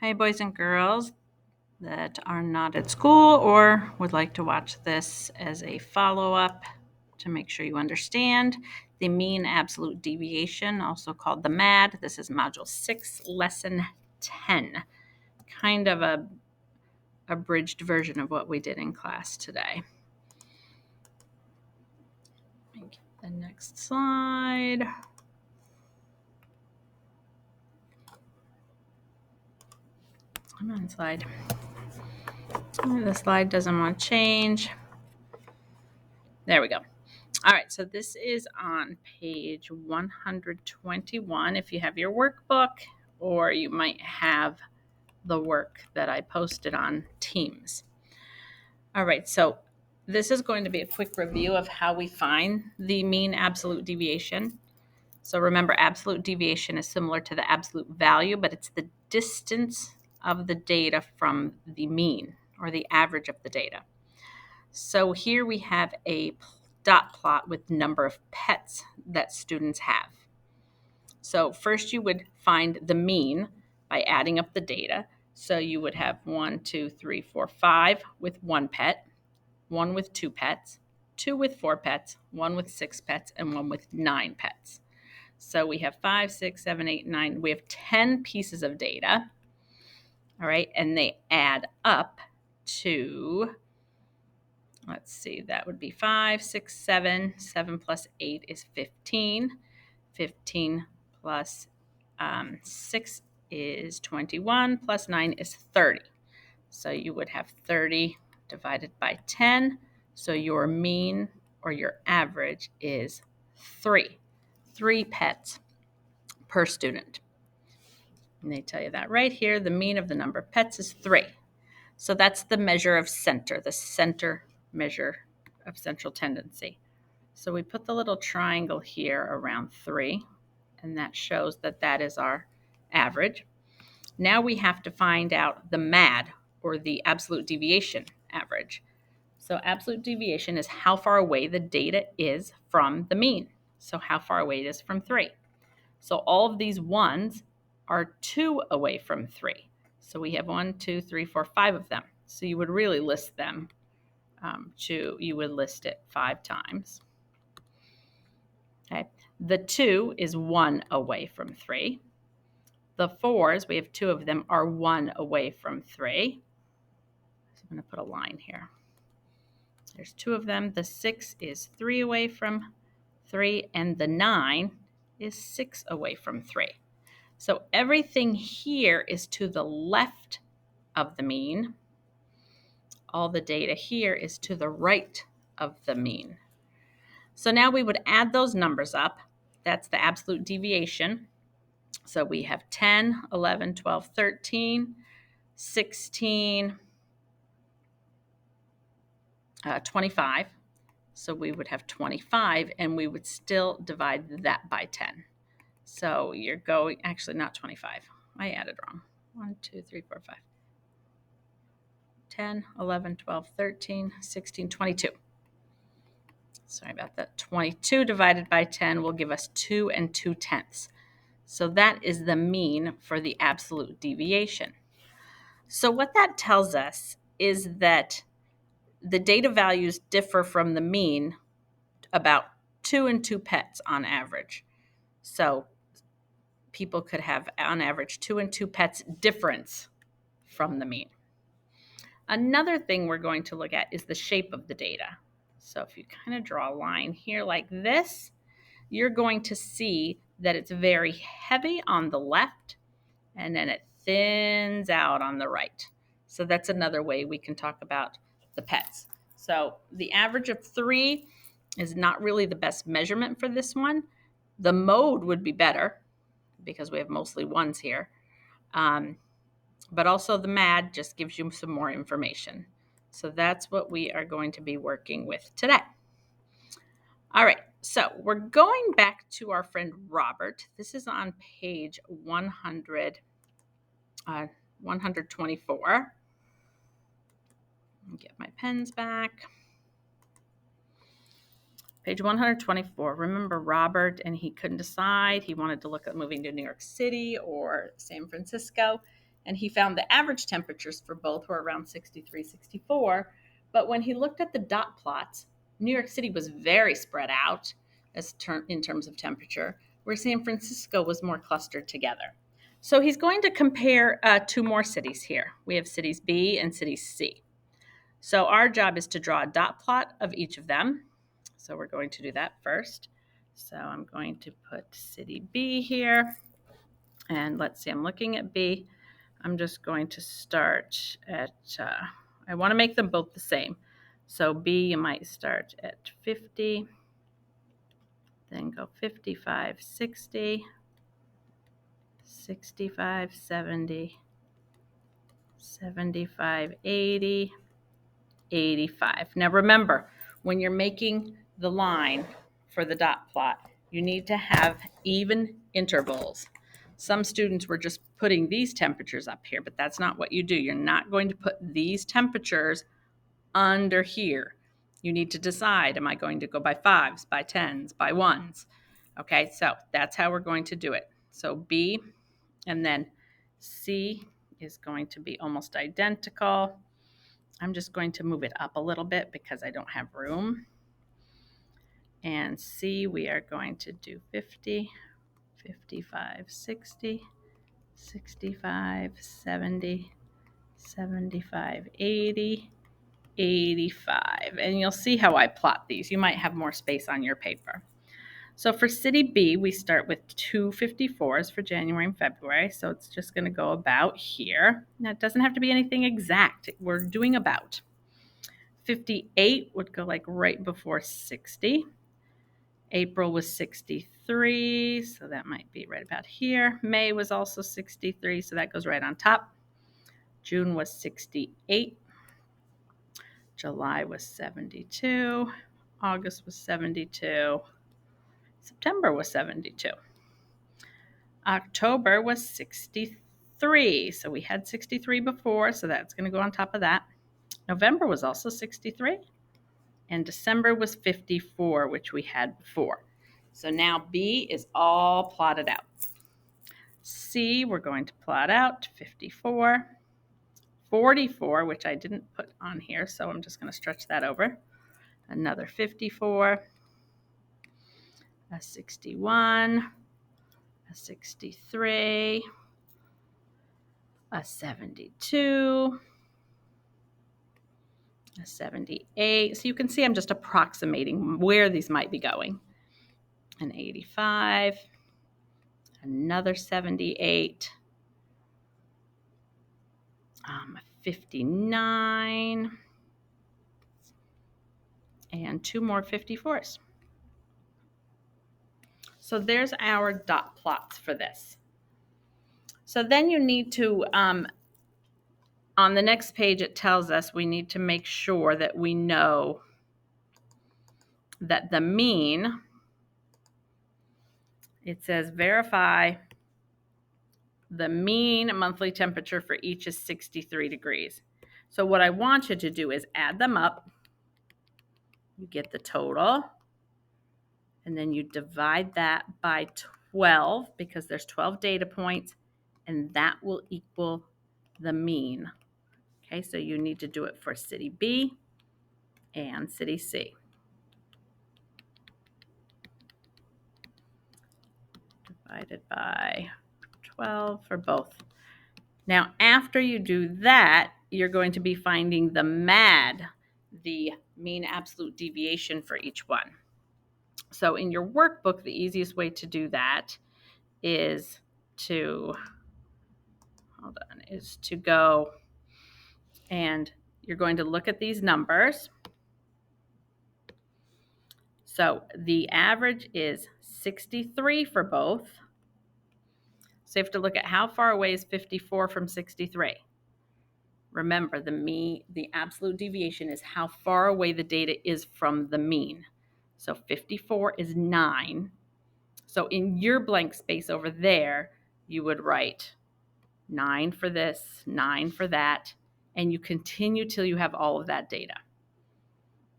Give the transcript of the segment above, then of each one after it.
Hi, boys and girls that are not at school or would like to watch this as a follow-up to make sure you understand the mean absolute deviation, also called the MAD. This is Module 6, Lesson 10, kind of a abridged version of what we did in class today. Let me get the next slide. Come on, slide. The slide doesn't want to change. There we go. All right, so this is on page 121 if you have your workbook, or you might have the work that I posted on Teams. All right, so this is going to be a quick review of how we find the mean absolute deviation. So remember, absolute deviation is similar to the absolute value, but it's the distance of the data from the mean or the average of the data. So here we have a dot plot with number of pets that students have. So first you would find the mean by adding up the data. So you would have 1, 2, 3, 4, 5 with one pet, one with two pets, two with four pets, one with six pets, and one with 9 pets. So we have 5, 6, 7, 8, 9. We have 10 pieces of data. All right. And they add up to, let's see, that would be 5, 6, 7. 7 plus 8 is 15. 15 plus 6 is 21, plus 9 is 30. So you would have 30 divided by 10. So your mean or your average is 3. 3 pets per student. And they tell you that right here. The mean of the number of pets is 3. So that's the measure of center, the center measure of central tendency. So we put the little triangle here around 3, and that shows that that is our average. Now we have to find out the MAD, or the absolute deviation average. So absolute deviation is how far away the data is from the mean. So how far away it is from 3. So all of these ones are 2 away from 3. So we have 1, 2, 3, 4, 5 of them. So you would really list them you would list it 5 times. Okay. The 2 is 1 away from 3. The 4s, we have 2 of them, are 1 away from 3. So I'm going to put a line here. There's 2 of them. The 6 is 3 away from 3, and the 9 is 6 away from 3. So everything here is to the left of the mean. All the data here is to the right of the mean. So now we would add those numbers up. That's the absolute deviation. So we have 10, 11, 12, 13, 16, 25. So we would have 25, and we would still divide that by 10. So you're going, actually not 25. I added wrong. 1, 2, 3, 4, 5. 10, 11, 12, 13, 16, 22. Sorry about that. 22 divided by 10 will give us 2 and 2/10. So that is the mean for the absolute deviation. So what that tells us is that the data values differ from the mean about 2 and 2 pets on average. So people could have on average 2 and 2 pets difference from the mean. Another thing we're going to look at is the shape of the data. So if you kind of draw a line here like this, you're going to see that it's very heavy on the left, and then it thins out on the right. So that's another way we can talk about the pets. So the average of 3 is not really the best measurement for this one. The mode would be better because we have mostly ones here. But also the MAD just gives you some more information. So that's what we are going to be working with today. All right, so we're going back to our friend Robert. This is on page 124. Get my pens back. Page 124. Remember Robert, and he couldn't decide. He wanted to look at moving to New York City or San Francisco. and he found the average temperatures for both were around 63, 64. But when he looked at the dot plots, New York City was very spread out in terms of temperature, where San Francisco was more clustered together. So he's going to compare two more cities here. We have cities B and cities C. So our job is to draw a dot plot of each of them. So we're going to do that first. So I'm going to put city B here. And let's see, I'm looking at B. I'm just going to start at, I want to make them both the same. So B, you might start at 50, then go 55, 60, 65, 70, 75, 80, 85. Now remember, when you're making the line for the dot plot, you need to have even intervals. Some students were just putting these temperatures up here, but that's not what you do. You're not going to put these temperatures under here. You need to decide, am I going to go by 5s, by 10s, by 1s? Okay, so that's how we're going to do it. So B and then C is going to be almost identical. I'm just going to move it up a little bit because I don't have room. And C, we are going to do 50, 55, 60, 65, 70, 75, 80, 85. And you'll see how I plot these. You might have more space on your paper. So for city B, we start with 2 54s for January and February. So it's just going to go about here. Now, it doesn't have to be anything exact. We're doing about. 58 would go like right before 60. April was 63, so that might be right about here. May was also 63, so that goes right on top. June was 68. July was 72. August was 72. September was 72. October was 63. So we had 63 before, so that's going to go on top of that. November was also 63. And December was 54, which we had before. So now B is all plotted out. C, we're going to plot out 54. 44, which I didn't put on here, so I'm just going to stretch that over. Another 54. A 61. A 63. A 72. A 78. So you can see I'm just approximating where these might be going. An 85. Another 78. 59. And 2 more 54s. So there's our dot plots for this. So then you need to, on the next page, it tells us we need to make sure that we know that the mean, it says verify the mean monthly temperature for each is 63 degrees. So what I want you to do is add them up. You get the total, and then you divide that by 12 because there's 12 data points, and that will equal the mean. Okay, so you need to do it for city B and city C. Divided by 12 for both. Now, after you do that, you're going to be finding the MAD, the mean absolute deviation for each one. So in your workbook, the easiest way to do that is to, go and you're going to look at these numbers. So the average is 63 for both. So you have to look at how far away is 54 from 63. Remember, the absolute deviation is how far away the data is from the mean. So 54 is 9. So in your blank space over there, you would write 9 for this, 9 for that, and you continue till you have all of that data.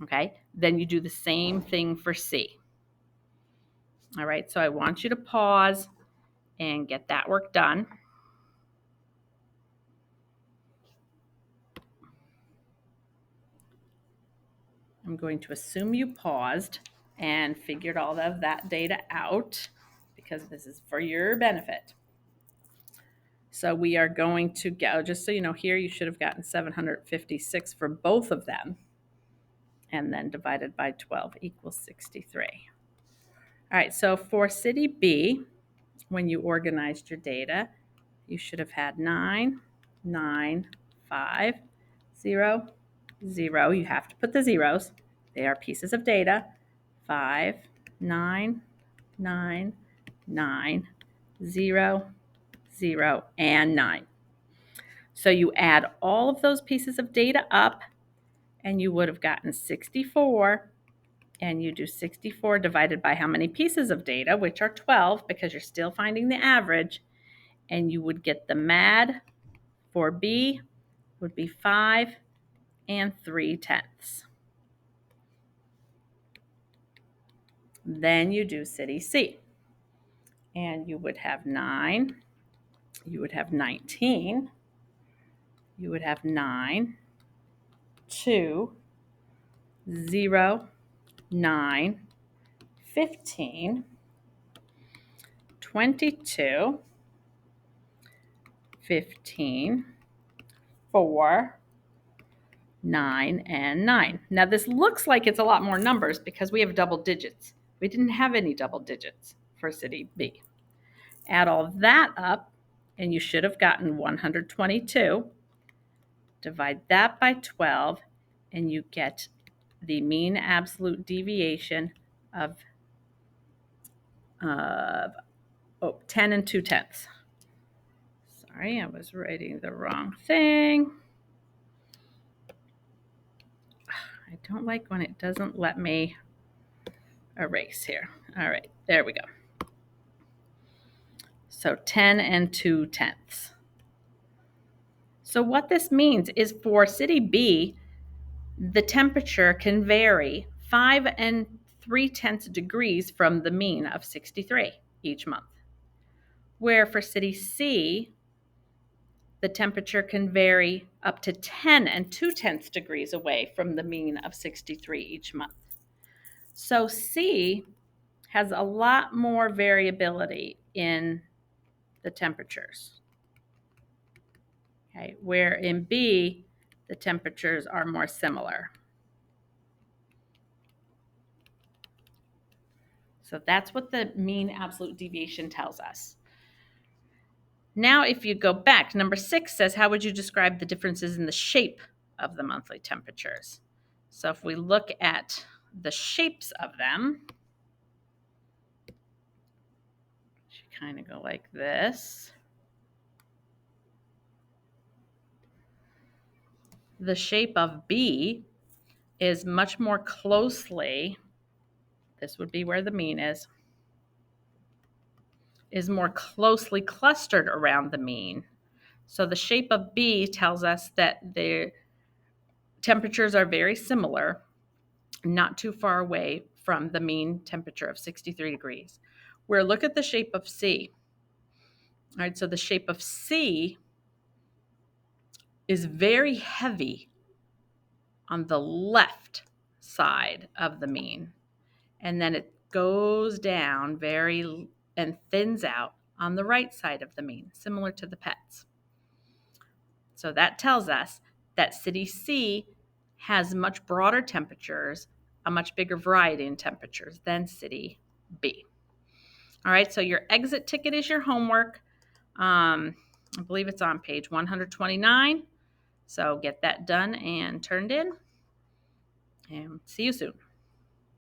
Okay? Then you do the same thing for C. All right, so I want you to pause and get that work done. I'm going to assume you paused and figured all of that data out because this is for your benefit. So we are going to go, just so you know, here you should have gotten 756 for both of them. And then divided by 12 equals 63. All right, so for city B, when you organized your data, you should have had 9, 9, 5, 0, 0. You have to put the zeros. They are pieces of data. 5, 9, 9, 9, 0, 0, and 9. So you add all of those pieces of data up, and you would have gotten 64. And you do 64 divided by how many pieces of data, which are 12, because you're still finding the average. And you would get the MAD for B would be 5 3/10. Then you do city C. And you would have 9. You would have 19. You would have 9, 2, 0, 9, 15, 22, 15, 4, 9, and 9. Now this looks like it's a lot more numbers because we have double digits. We didn't have any double digits for city B. Add all that up, and you should have gotten 122. Divide that by 12, and you get the mean absolute deviation of 10 2/10. Sorry, I was writing the wrong thing. I don't like when it doesn't let me erase here. All right, there we go. So 10 2/10. So what this means is for city B, the temperature can vary 5 3/10 degrees from the mean of 63 each month. Where for city C, the temperature can vary up to 10 2/10 degrees away from the mean of 63 each month. So C has a lot more variability in the temperatures. Okay, where in B, the temperatures are more similar. So that's what the mean absolute deviation tells us. Now, if you go back, number 6 says, how would you describe the differences in the shape of the monthly temperatures? So if we look at the shapes of them, you kind of go like this. The shape of B is much more closely, this would be where the mean is more closely clustered around the mean. So the shape of B tells us that the temperatures are very similar, not too far away from the mean temperature of 63 degrees. Where look at the shape of C. All right, so the shape of C is very heavy on the left side of the mean. And then it goes down and thins out on the right side of the mean, similar to the pets. So that tells us that city C has much broader temperatures, a much bigger variety in temperatures than city B. All right, so your exit ticket is your homework. I believe it's on page 129. So get that done and turned in, and see you soon.